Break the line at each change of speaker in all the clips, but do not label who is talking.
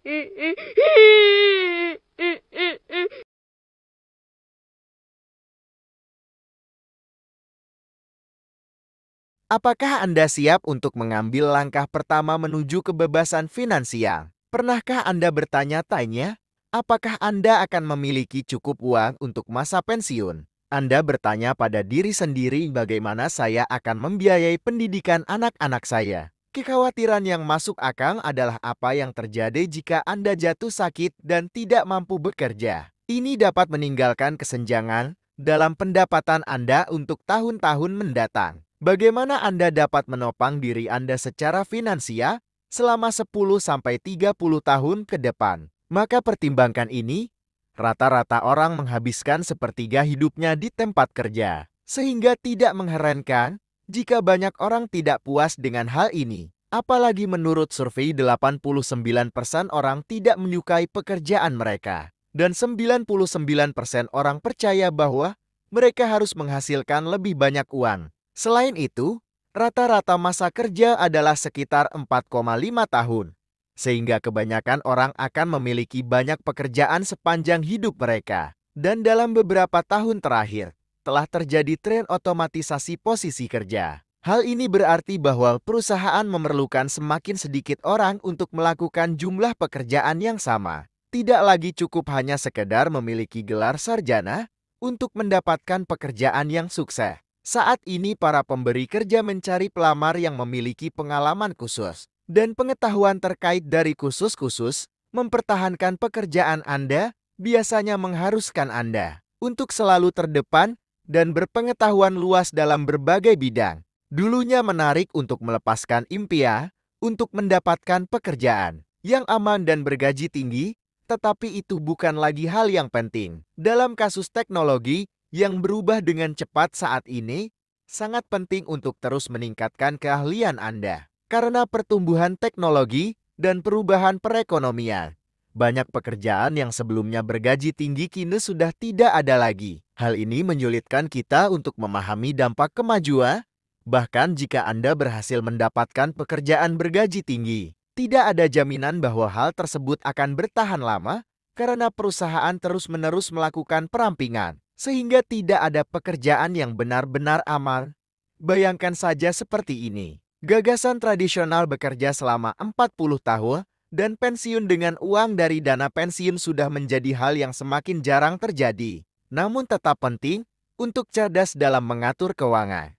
Apakah Anda siap untuk mengambil langkah pertama menuju kebebasan finansial? Pernahkah Anda bertanya-tanya, apakah Anda akan memiliki cukup uang untuk masa pensiun? Anda bertanya pada diri sendiri bagaimana saya akan membiayai pendidikan anak-anak saya. Kekhawatiran yang masuk akal adalah apa yang terjadi jika Anda jatuh sakit dan tidak mampu bekerja. Ini dapat meninggalkan kesenjangan dalam pendapatan Anda untuk tahun-tahun mendatang. Bagaimana Anda dapat menopang diri Anda secara finansial selama 10-30 tahun ke depan? Maka pertimbangkan ini, rata-rata orang menghabiskan sepertiga hidupnya di tempat kerja. Sehingga tidak mengherankan jika banyak orang tidak puas dengan hal ini. Apalagi menurut survei 89% orang tidak menyukai pekerjaan mereka. Dan 99% orang percaya bahwa mereka harus menghasilkan lebih banyak uang. Selain itu, rata-rata masa kerja adalah sekitar 4,5 tahun, sehingga kebanyakan orang akan memiliki banyak pekerjaan sepanjang hidup mereka. Dan dalam beberapa tahun terakhir, telah terjadi tren otomatisasi posisi kerja. Hal ini berarti bahwa perusahaan memerlukan semakin sedikit orang untuk melakukan jumlah pekerjaan yang sama. Tidak lagi cukup hanya sekedar memiliki gelar sarjana untuk mendapatkan pekerjaan yang sukses. Saat ini para pemberi kerja mencari pelamar yang memiliki pengalaman khusus dan pengetahuan terkait dari khusus-khusus. Mempertahankan pekerjaan Anda biasanya mengharuskan Anda untuk selalu terdepan dan berpengetahuan luas dalam berbagai bidang. Dulunya menarik untuk melepaskan impian untuk mendapatkan pekerjaan yang aman dan bergaji tinggi, tetapi itu bukan lagi hal yang penting. Dalam kasus teknologi yang berubah dengan cepat saat ini, sangat penting untuk terus meningkatkan keahlian Anda. Karena pertumbuhan teknologi dan perubahan perekonomian, banyak pekerjaan yang sebelumnya bergaji tinggi kini sudah tidak ada lagi. Hal ini menyulitkan kita untuk memahami dampak kemajuan. Bahkan jika Anda berhasil mendapatkan pekerjaan bergaji tinggi, tidak ada jaminan bahwa hal tersebut akan bertahan lama karena perusahaan terus-menerus melakukan perampingan, sehingga tidak ada pekerjaan yang benar-benar aman. Bayangkan saja seperti ini. Gagasan tradisional bekerja selama 40 tahun dan pensiun dengan uang dari dana pensiun sudah menjadi hal yang semakin jarang terjadi. Namun tetap penting untuk cerdas dalam mengatur keuangan.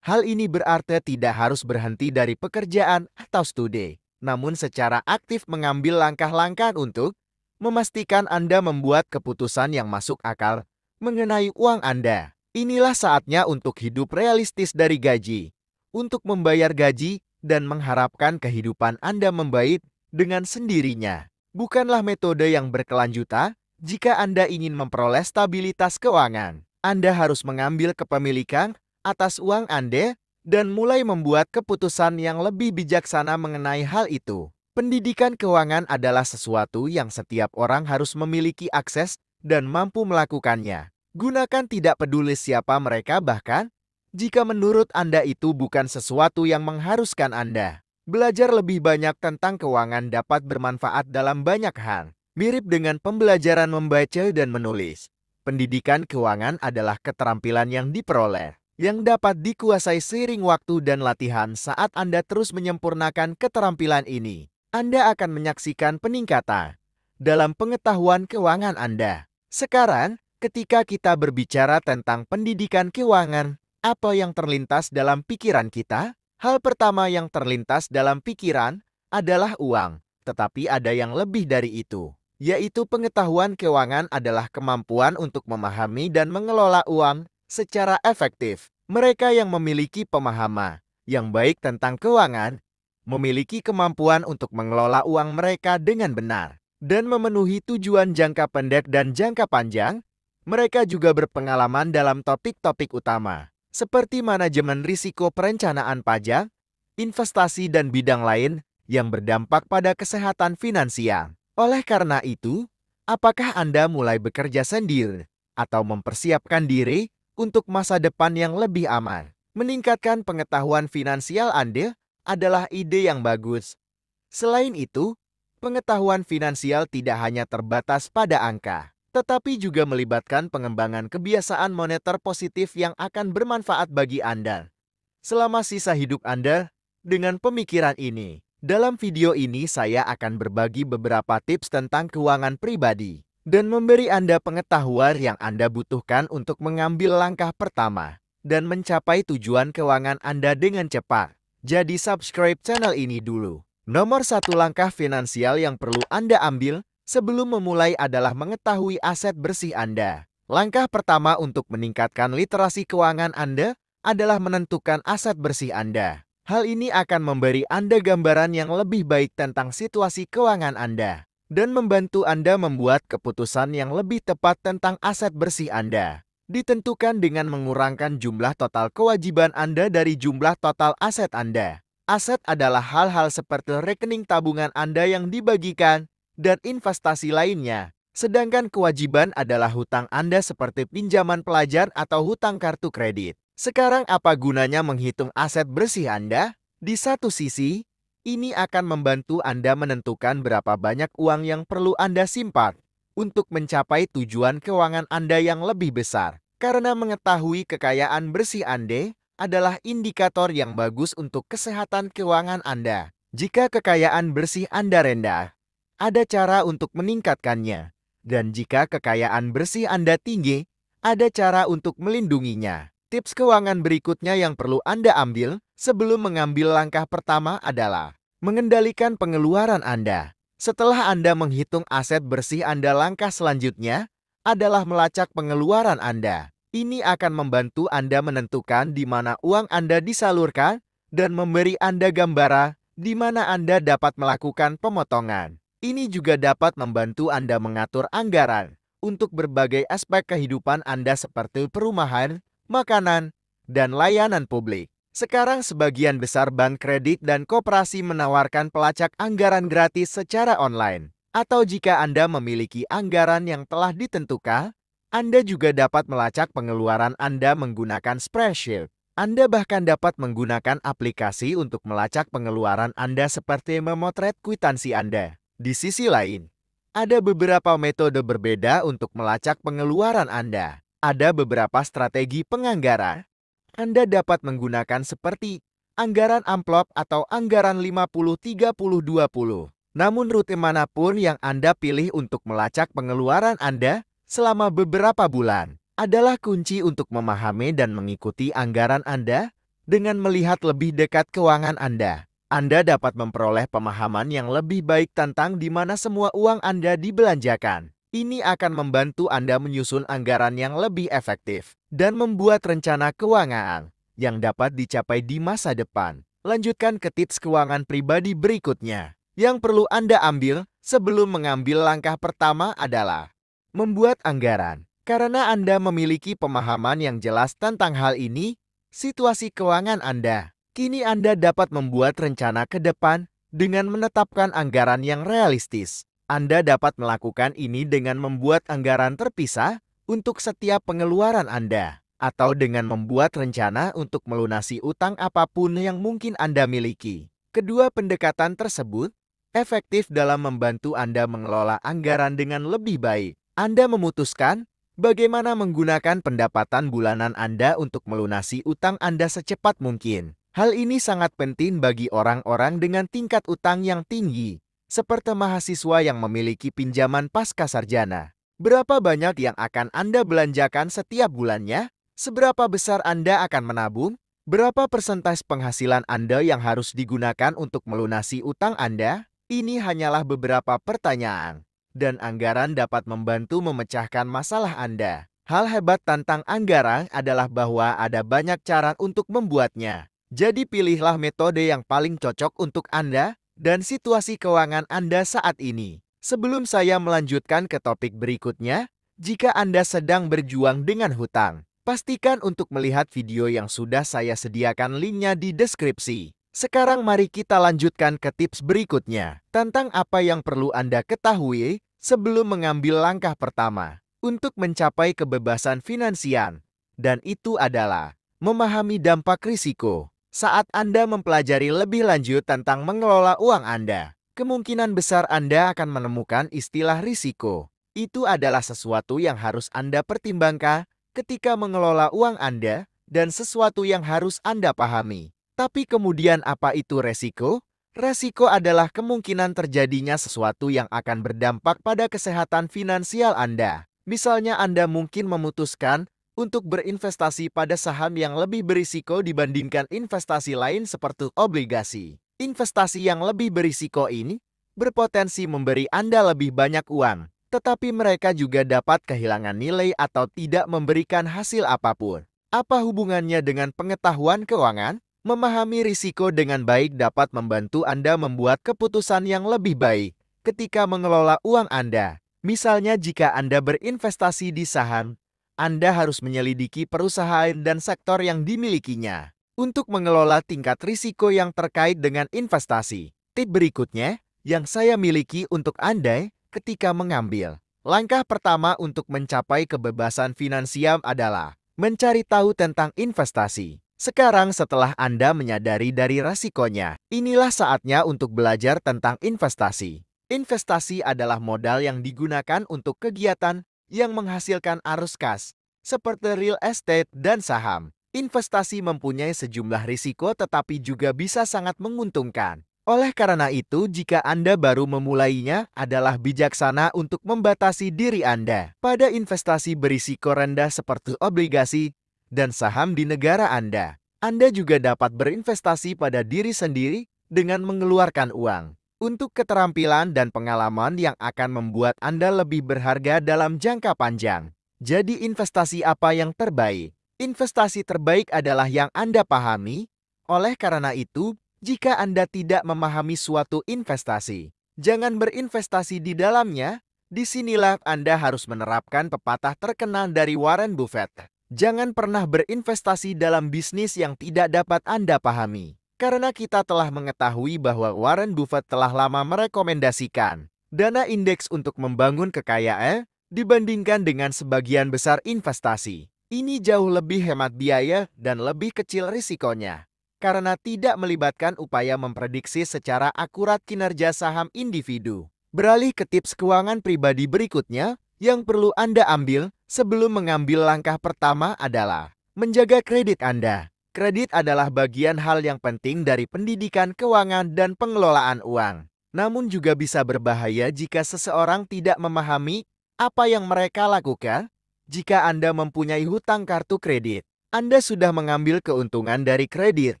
Hal ini berarti tidak harus berhenti dari pekerjaan atau studi, namun secara aktif mengambil langkah-langkah untuk memastikan Anda membuat keputusan yang masuk akal mengenai uang Anda. Inilah saatnya untuk hidup realistis dari gaji, untuk membayar gaji dan mengharapkan kehidupan Anda membaik dengan sendirinya. Bukanlah metode yang berkelanjutan. Jika Anda ingin memperoleh stabilitas keuangan, Anda harus mengambil kepemilikan atas uang Anda dan mulai membuat keputusan yang lebih bijaksana mengenai hal itu. Pendidikan keuangan adalah sesuatu yang setiap orang harus memiliki akses dan mampu melakukannya. Gunakan tidak peduli siapa mereka, bahkan jika menurut Anda itu bukan sesuatu yang mengharuskan Anda. Belajar lebih banyak tentang keuangan dapat bermanfaat dalam banyak hal. Mirip dengan pembelajaran membaca dan menulis, pendidikan keuangan adalah keterampilan yang diperoleh, yang dapat dikuasai seiring waktu dan latihan. Saat Anda terus menyempurnakan keterampilan ini, Anda akan menyaksikan peningkatan dalam pengetahuan keuangan Anda. Sekarang, ketika kita berbicara tentang pendidikan keuangan, apa yang terlintas dalam pikiran kita? Hal pertama yang terlintas dalam pikiran adalah uang, tetapi ada yang lebih dari itu, yaitu pengetahuan keuangan adalah kemampuan untuk memahami dan mengelola uang secara efektif. Mereka yang memiliki pemahaman yang baik tentang keuangan memiliki kemampuan untuk mengelola uang mereka dengan benar dan memenuhi tujuan jangka pendek dan jangka panjang. Mereka juga berpengalaman dalam topik-topik utama seperti manajemen risiko, perencanaan pajak, investasi, dan bidang lain yang berdampak pada kesehatan finansial. Oleh karena itu, apakah Anda mulai bekerja sendiri atau mempersiapkan diri untuk masa depan yang lebih aman? Meningkatkan pengetahuan finansial Anda adalah ide yang bagus. Selain itu, Pengetahuan finansial tidak hanya terbatas pada angka, tetapi juga melibatkan pengembangan kebiasaan moneter positif yang akan bermanfaat bagi Anda selama sisa hidup Anda. Dengan pemikiran ini, dalam video ini saya akan berbagi beberapa tips tentang keuangan pribadi dan memberi Anda pengetahuan yang Anda butuhkan untuk mengambil langkah pertama dan mencapai tujuan keuangan Anda dengan cepat. Jadi subscribe channel ini dulu. Nomor satu langkah finansial yang perlu Anda ambil sebelum memulai adalah mengetahui aset bersih Anda. Langkah pertama untuk meningkatkan literasi keuangan Anda adalah menentukan aset bersih Anda. Hal ini akan memberi Anda gambaran yang lebih baik tentang situasi keuangan Anda dan membantu Anda membuat keputusan yang lebih tepat tentang aset bersih Anda. Ditentukan dengan mengurangkan jumlah total kewajiban Anda dari jumlah total aset Anda. Aset adalah hal-hal seperti rekening tabungan Anda yang dibagikan dan investasi lainnya. Sedangkan kewajiban adalah hutang Anda seperti pinjaman pelajar atau hutang kartu kredit. Sekarang apa gunanya menghitung aset bersih Anda? Di satu sisi, ini akan membantu Anda menentukan berapa banyak uang yang perlu Anda simpan untuk mencapai tujuan keuangan Anda yang lebih besar. Karena mengetahui kekayaan bersih Anda adalah indikator yang bagus untuk kesehatan keuangan Anda. Jika kekayaan bersih Anda rendah, ada cara untuk meningkatkannya. Dan jika kekayaan bersih Anda tinggi, ada cara untuk melindunginya. Tips keuangan berikutnya yang perlu Anda ambil sebelum mengambil langkah pertama adalah mengendalikan pengeluaran Anda. Setelah Anda menghitung aset bersih Anda, langkah selanjutnya adalah melacak pengeluaran Anda. Ini akan membantu Anda menentukan di mana uang Anda disalurkan dan memberi Anda gambaran di mana Anda dapat melakukan pemotongan. Ini juga dapat membantu Anda mengatur anggaran untuk berbagai aspek kehidupan Anda seperti perumahan, makanan, dan layanan publik. Sekarang sebagian besar bank kredit dan koperasi menawarkan pelacak anggaran gratis secara online. Atau jika Anda memiliki anggaran yang telah ditentukan, Anda juga dapat melacak pengeluaran Anda menggunakan spreadsheet. Anda bahkan dapat menggunakan aplikasi untuk melacak pengeluaran Anda seperti memotret kwitansi Anda. Di sisi lain, ada beberapa metode berbeda untuk melacak pengeluaran Anda. Ada beberapa strategi penganggaran. Anda dapat menggunakan seperti anggaran amplop atau anggaran 50-30-20. Namun rute manapun yang Anda pilih untuk melacak pengeluaran Anda selama beberapa bulan adalah kunci untuk memahami dan mengikuti anggaran Anda dengan melihat lebih dekat keuangan Anda. Anda dapat memperoleh pemahaman yang lebih baik tentang di mana semua uang Anda dibelanjakan. Ini akan membantu Anda menyusun anggaran yang lebih efektif dan membuat rencana keuangan yang dapat dicapai di masa depan. Lanjutkan ke tips keuangan pribadi berikutnya. Yang perlu Anda ambil sebelum mengambil langkah pertama adalah membuat anggaran. Karena Anda memiliki pemahaman yang jelas tentang hal ini, situasi keuangan Anda, kini Anda dapat membuat rencana ke depan dengan menetapkan anggaran yang realistis. Anda dapat melakukan ini dengan membuat anggaran terpisah untuk setiap pengeluaran Anda, atau dengan membuat rencana untuk melunasi utang apapun yang mungkin Anda miliki. Kedua pendekatan tersebut efektif dalam membantu Anda mengelola anggaran dengan lebih baik. Anda memutuskan bagaimana menggunakan pendapatan bulanan Anda untuk melunasi utang Anda secepat mungkin. Hal ini sangat penting bagi orang-orang dengan tingkat utang yang tinggi, seperti mahasiswa yang memiliki pinjaman pasca sarjana. Berapa banyak yang akan Anda belanjakan setiap bulannya? Seberapa besar Anda akan menabung? Berapa persentase penghasilan Anda yang harus digunakan untuk melunasi utang Anda? Ini hanyalah beberapa pertanyaan, dan anggaran dapat membantu memecahkan masalah Anda. Hal hebat tentang anggaran adalah bahwa ada banyak cara untuk membuatnya. Jadi pilihlah metode yang paling cocok untuk Anda dan situasi keuangan Anda saat ini. Sebelum saya melanjutkan ke topik berikutnya, jika Anda sedang berjuang dengan hutang, pastikan untuk melihat video yang sudah saya sediakan linknya di deskripsi. Sekarang mari kita lanjutkan ke tips berikutnya tentang apa yang perlu Anda ketahui sebelum mengambil langkah pertama untuk mencapai kebebasan finansial. Dan itu adalah memahami dampak risiko. Saat Anda mempelajari lebih lanjut tentang mengelola uang Anda, kemungkinan besar Anda akan menemukan istilah risiko. Itu adalah sesuatu yang harus Anda pertimbangkan ketika mengelola uang Anda dan sesuatu yang harus Anda pahami. Tapi kemudian apa itu resiko? Resiko adalah kemungkinan terjadinya sesuatu yang akan berdampak pada kesehatan finansial Anda. Misalnya Anda mungkin memutuskan untuk berinvestasi pada saham yang lebih berisiko dibandingkan investasi lain seperti obligasi. Investasi yang lebih berisiko ini berpotensi memberi Anda lebih banyak uang, tetapi mereka juga dapat kehilangan nilai atau tidak memberikan hasil apapun. Apa hubungannya dengan pengetahuan keuangan? Memahami risiko dengan baik dapat membantu Anda membuat keputusan yang lebih baik ketika mengelola uang Anda. Misalnya jika Anda berinvestasi di saham, Anda harus menyelidiki perusahaan dan sektor yang dimilikinya untuk mengelola tingkat risiko yang terkait dengan investasi. Tip berikutnya yang saya miliki untuk Anda ketika mengambil langkah pertama untuk mencapai kebebasan finansial adalah mencari tahu tentang investasi. Sekarang setelah Anda menyadari dari resikonya, inilah saatnya untuk belajar tentang investasi. Investasi adalah modal yang digunakan untuk kegiatan yang menghasilkan arus kas, seperti real estate dan saham. Investasi mempunyai sejumlah risiko tetapi juga bisa sangat menguntungkan. Oleh karena itu, jika Anda baru memulainya, adalah bijaksana untuk membatasi diri Anda pada investasi berisiko rendah seperti obligasi dan saham di negara Anda. Anda juga dapat berinvestasi pada diri sendiri dengan mengeluarkan uang untuk keterampilan dan pengalaman yang akan membuat Anda lebih berharga dalam jangka panjang. Jadi investasi apa yang terbaik? Investasi terbaik adalah yang Anda pahami. Oleh karena itu, jika Anda tidak memahami suatu investasi, jangan berinvestasi di dalamnya. Disinilah Anda harus menerapkan pepatah terkenal dari Warren Buffett. Jangan pernah berinvestasi dalam bisnis yang tidak dapat Anda pahami. Karena kita telah mengetahui bahwa Warren Buffett telah lama merekomendasikan dana indeks untuk membangun kekayaan dibandingkan dengan sebagian besar investasi. Ini jauh lebih hemat biaya dan lebih kecil risikonya karena tidak melibatkan upaya memprediksi secara akurat kinerja saham individu. Beralih ke tips keuangan pribadi berikutnya yang perlu Anda ambil sebelum mengambil langkah pertama adalah menjaga kredit Anda. Kredit adalah bagian hal yang penting dari pendidikan keuangan dan pengelolaan uang. Namun juga bisa berbahaya jika seseorang tidak memahami apa yang mereka lakukan. Jika Anda mempunyai hutang kartu kredit, Anda sudah mengambil keuntungan dari kredit.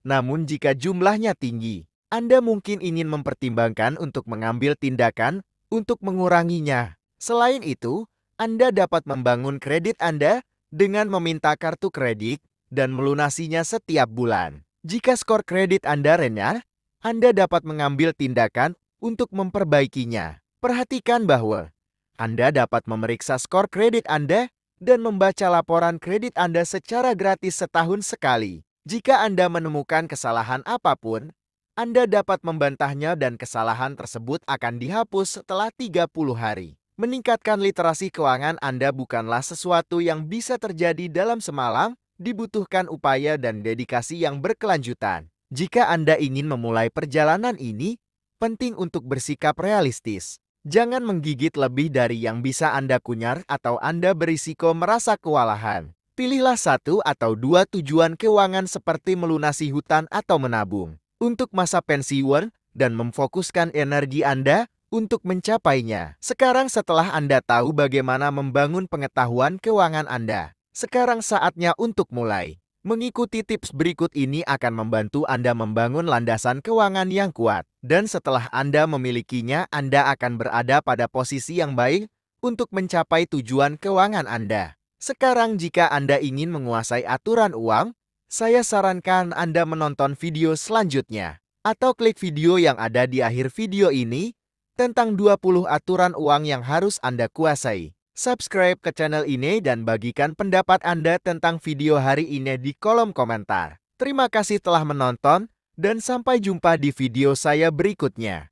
Namun jika jumlahnya tinggi, Anda mungkin ingin mempertimbangkan untuk mengambil tindakan untuk menguranginya. Selain itu, Anda dapat membangun kredit Anda dengan meminta kartu kredit dan melunasinya setiap bulan. Jika skor kredit Anda rendah, Anda dapat mengambil tindakan untuk memperbaikinya. Perhatikan bahwa Anda dapat memeriksa skor kredit Anda dan membaca laporan kredit Anda secara gratis setahun sekali. Jika Anda menemukan kesalahan apapun, Anda dapat membantahnya dan kesalahan tersebut akan dihapus setelah 30 hari. Meningkatkan literasi keuangan Anda bukanlah sesuatu yang bisa terjadi dalam semalam, dibutuhkan upaya dan dedikasi yang berkelanjutan. Jika Anda ingin memulai perjalanan ini, penting untuk bersikap realistis. Jangan menggigit lebih dari yang bisa Anda kunyah atau Anda berisiko merasa kewalahan. Pilihlah satu atau dua tujuan keuangan seperti melunasi hutang atau menabung untuk masa pensiun dan memfokuskan energi Anda untuk mencapainya. Sekarang setelah Anda tahu bagaimana membangun pengetahuan keuangan Anda, sekarang saatnya untuk mulai. Mengikuti tips berikut ini akan membantu Anda membangun landasan keuangan yang kuat. Dan setelah Anda memilikinya, Anda akan berada pada posisi yang baik untuk mencapai tujuan keuangan Anda. Sekarang jika Anda ingin menguasai aturan uang, saya sarankan Anda menonton video selanjutnya. Atau klik video yang ada di akhir video ini tentang 20 aturan uang yang harus Anda kuasai. Subscribe ke channel ini dan bagikan pendapat Anda tentang video hari ini di kolom komentar. Terima kasih telah menonton dan sampai jumpa di video saya berikutnya.